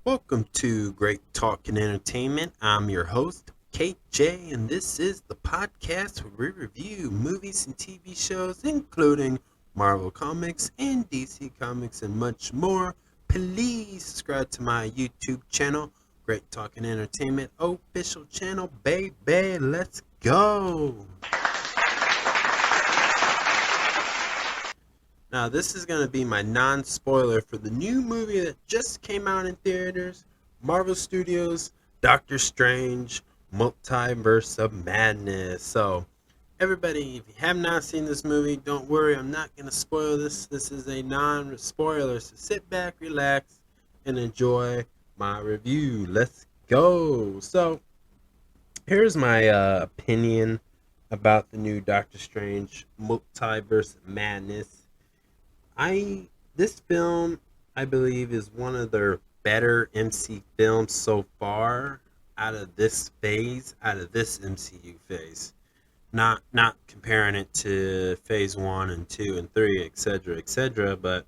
Welcome to Great Talk and Entertainment. I'm your host, KJ, and this is the podcast where we review movies and TV shows, including Marvel Comics and DC Comics and much more. Please subscribe to my YouTube channel, Great Talk and Entertainment official channel, baby. Let's go. Now, this is going to be my non spoiler for the new movie that just came out in theaters, Marvel Studios' Doctor Strange Multiverse of Madness. So, everybody, if you have not seen this movie, don't worry, I'm not going to spoil this. This is a non spoiler, so sit back, relax, and enjoy my review. Let's go. So, here's my opinion about the new Doctor Strange Multiverse of Madness. I This film, I believe, is one of their better MC films so far out of this phase, out of this MCU phase. Not comparing it to phase 1 and 2 and 3, etc., etc., but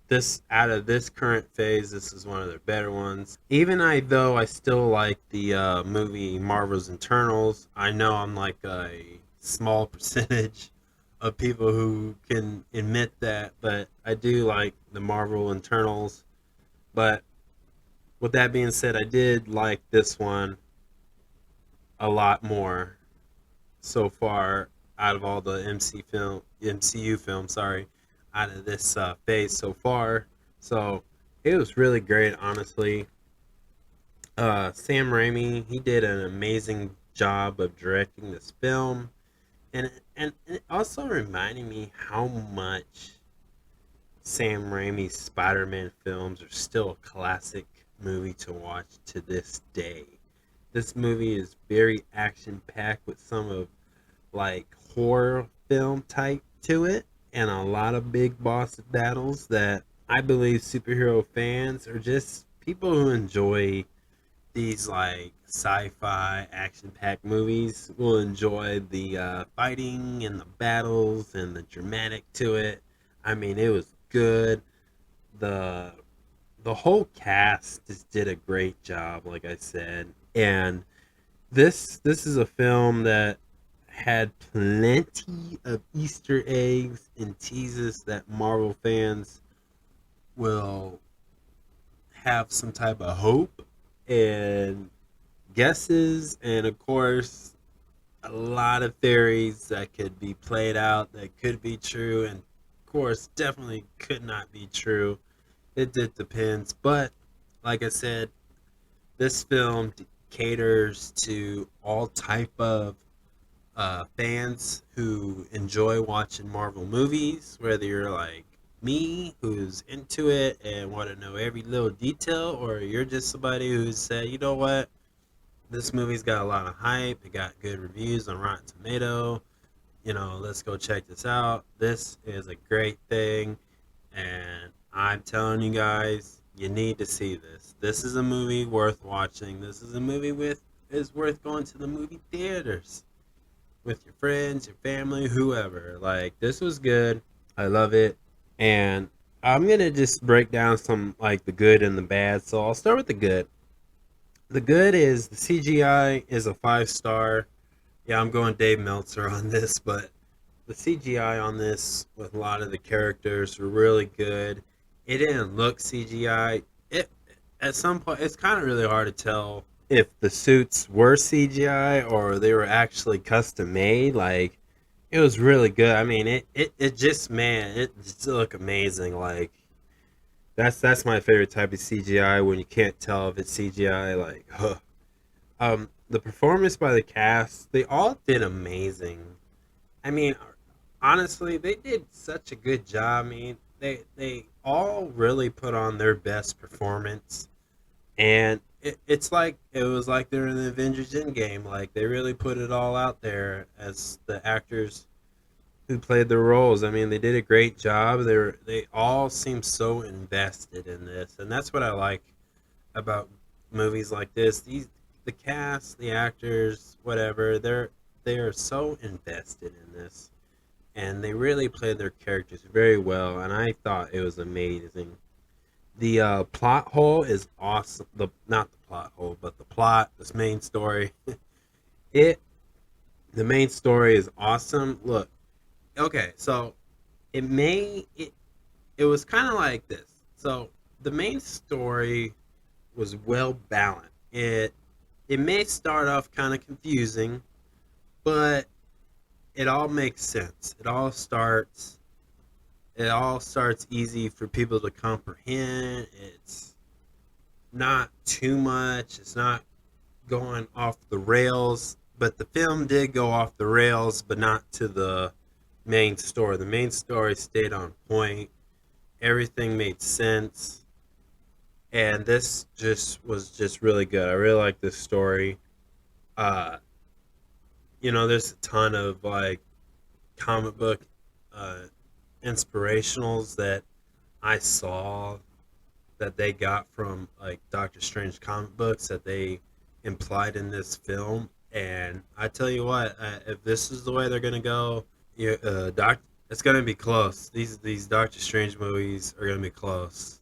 this out of this current phase, this is one of their better ones. Even though I still like the movie Marvel's Internals, I know I'm like a small percentage of people who can admit that, but I do like the Marvel Internals. But with that being said, I did like this one a lot more so far out of all the MCU films, sorry, out of this phase so far. So it was really great, honestly. Sam Raimi, he did an amazing job of directing this film, and it also reminded me how much Sam Raimi's Spider-Man films are still a classic movie to watch to this day. This movie is very action-packed with some of like horror film type to it and a lot of big boss battles that I believe superhero fans or just people who enjoy these like sci-fi action-packed movies will enjoy the fighting and the battles and the dramatic to it. I mean, it was good. the the whole cast just did a great job, like I said. And this is a film that had plenty of Easter eggs and teases that Marvel fans will have some type of hope and guesses, and of course, a lot of theories that could be played out that could be true, and of course, definitely could not be true. It did depends, but like I said, this film caters to all type of fans who enjoy watching Marvel movies, whether you're like me, who's into it and want to know every little detail, or you're just somebody who's said, you know what, this movie's got a lot of hype, it got good reviews on Rotten Tomato, let's go check this out. This is a great thing, and I'm telling you guys, you need to see this. This is a movie worth watching. This is a movie with is worth going to the movie theaters with your friends, your family, whoever. Like, this was good. I love it. And I'm gonna just break down some like the good and the bad. So I'll start with the good. The good is the CGI is a 5 star. Yeah, I'm going Dave Meltzer on this, but the CGI on this with a lot of the characters were really good. It didn't look CGI. It At some point it's kind of really hard to tell if the suits were CGI or they were actually custom made. Like, it was really good. I mean, it just, man, it just looked amazing. Like, that's my favorite type of CGI, when you can't tell if it's CGI. Like, huh. The performance by the cast, they all did amazing. I mean, honestly, they did such a good job. I mean, they all really put on their best performance, and it's like it was like they're in the Avengers Endgame. Like, they really put it all out there as the actors who played the roles. I mean, they did a great job. They all seem so invested in this, and that's what I like about movies like this. The cast, the actors, whatever, they are so invested in this, and they really played their characters very well, and I thought it was amazing. The plot hole is awesome. The Not the plot hole, but the plot, this main story. It The main story is awesome. Look, okay, so it may it was kind of like this. So the main story was well balanced. It may start off kind of confusing, but it all makes sense. It all starts easy for people to comprehend. It's not too much. It's not going off the rails, but the film did go off the rails, but not to the main story. The main story stayed on point. Everything made sense, and this just was just really good. I really like this story. Uh, there's a ton of like comic book uh, inspirationals that I saw that they got from like Doctor Strange comic books that they implied in this film. And I tell you what, if this is the way they're gonna go, it's gonna be close. These Doctor Strange movies are gonna be close,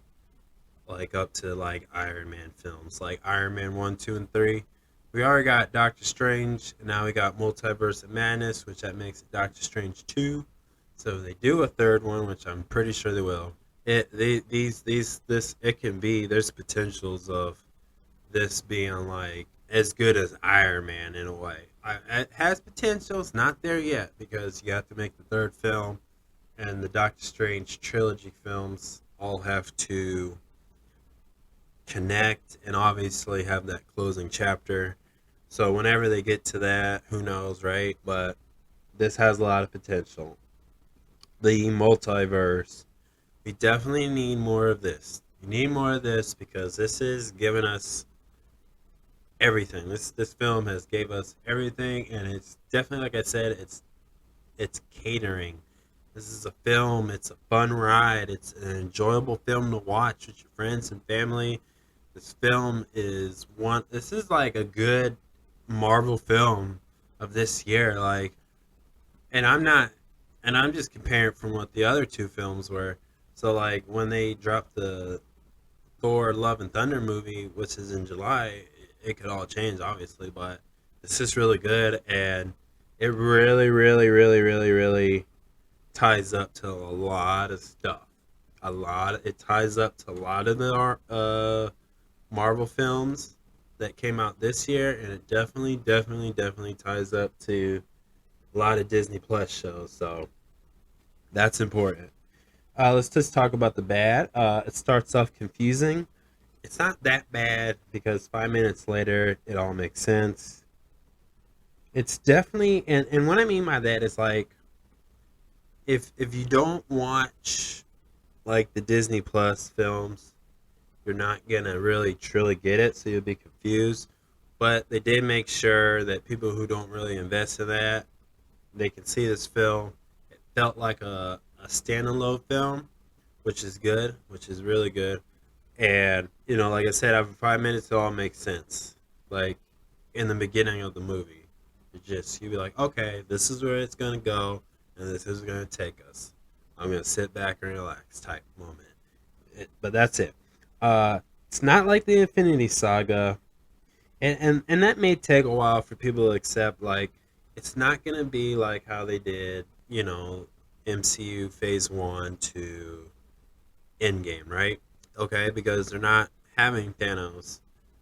like up to like Iron Man films, like Iron Man 1, 2, and 3. We already got Doctor Strange, and now we got Multiverse of Madness, which that makes it Doctor Strange 2. So if they do a third one, which I'm pretty sure they will. It can be. There's potentials of this being like as good as Iron Man in a way. It has potential. It's not there yet because you have to make the third film, and the Doctor Strange trilogy films all have to connect and obviously have that closing chapter. So whenever they get to that, who knows, right? But this has a lot of potential. The multiverse. We definitely need more of this. We need more of this because this is giving us everything. This film has gave us everything, and it's definitely, like I said, it's catering. This is a film. It's a fun ride. It's an enjoyable film to watch with your friends and family. This film is one. This is like a good Marvel film of this year. Like, and I'm not, and I'm just comparing from what the other two films were. So like when they dropped the Thor: Love and Thunder movie, which is in July, it could all change, obviously, but it's just really good, and it really, really, really, really, really ties up to a lot of stuff. It ties up to a lot of the Marvel films that came out this year, and it definitely, definitely, definitely ties up to a lot of Disney Plus shows. So that's important. Let's just talk about the bad. It starts off confusing. It's not that bad because 5 minutes later it all makes sense. It's definitely, and what I mean by that is like if you don't watch like the Disney Plus films, you're not gonna really truly get it, so you'll be confused. But they did make sure that people who don't really invest in that, they can see this film. It felt like a standalone film, which is good, which is really good. And like I said, after 5 minutes, it all makes sense. Like in the beginning of the movie, you'd be like, okay, this is where it's gonna go, and this is gonna take us. I'm gonna sit back and relax type moment. But that's it. It's not like the Infinity Saga, and that may take a while for people to accept. Like, it's not gonna be like how they did, MCU Phase One to Endgame, right? Okay, because they're not having Thanos.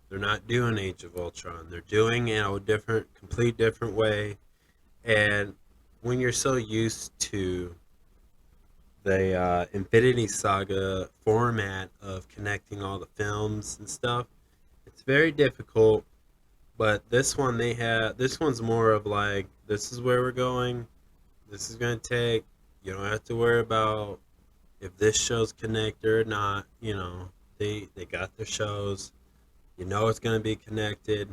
They're not doing Age of Ultron. They're doing it in a different, complete different way. And when you're so used to the Infinity Saga format of connecting all the films and stuff, it's very difficult. But this one's more of like, this is where we're going. This is going to take. You don't have to worry about if this show's connected or not. They got their shows. It's going to be connected,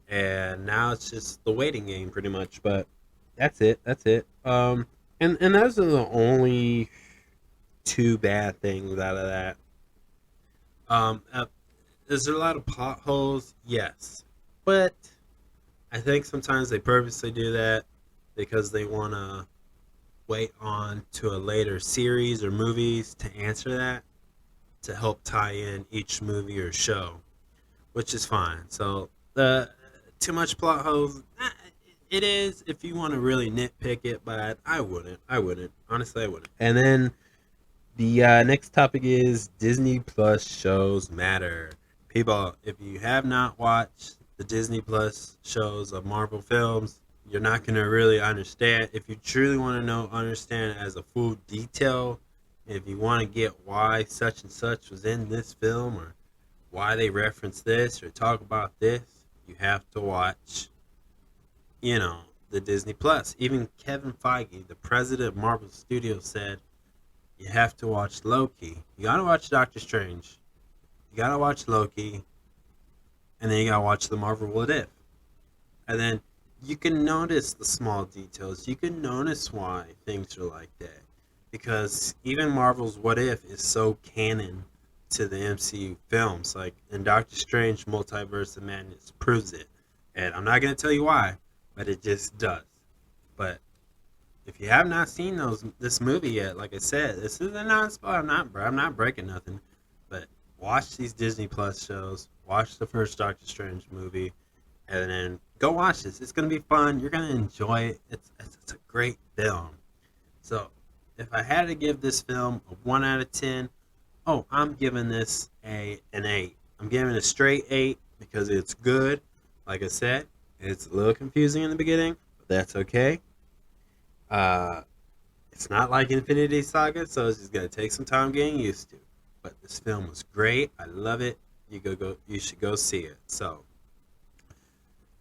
and now it's just the waiting game, pretty much. But that's it. That's it. And those are the only two bad things out of that. Um, uh, is there a lot of plot holes? Yes, but I think sometimes they purposely do that because they want to wait on to a later series or movies to answer that. to help tie in each movie or show, which is fine. So the too much plot holes, it is if you want to really nitpick it, but I wouldn't. I wouldn't. Honestly, I wouldn't. And then the next topic is Disney Plus shows matter. People, if you have not watched the Disney Plus shows of Marvel films, you're not going to really understand. If you truly want to understand as a full detail, if you want to get why such and such was in this film or why they reference this or talk about this, you have to watch, the Disney Plus. Even Kevin Feige, the president of Marvel Studios, said you have to watch Loki. You gotta watch Doctor Strange. You gotta watch Loki, and then you gotta watch the Marvel What If. And then you can notice the small details. You can notice why things are like that. Because even Marvel's What If is so canon to the MCU films. Like, and Doctor Strange Multiverse of Madness proves it. And I'm not gonna tell you why, but it just does. But if you have not seen this movie yet, like I said, this is a non-spoiler. I'm not breaking nothing. But watch these Disney Plus shows. Watch the first Doctor Strange movie, and then go watch this. It's gonna be fun. You're gonna enjoy it. It's a great film. So if I had to give this film a 1 out of 10, I'm giving this an 8. I'm giving it a straight 8 because it's good. Like I said, it's a little confusing in the beginning, but that's okay. Uh, it's not like Infinity Saga, so it's just gonna take some time getting used to. But this film was great. I love it. You should go see it. So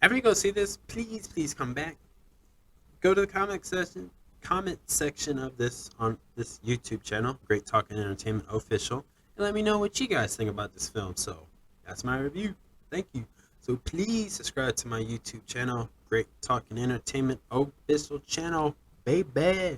after you go see this, please come back. Go to the comment section of this on this YouTube channel, Great Talking Entertainment Official, and let me know what you guys think about this film. So that's my review. Thank you. So please subscribe to my YouTube channel, Great Talking Entertainment Official channel, baby.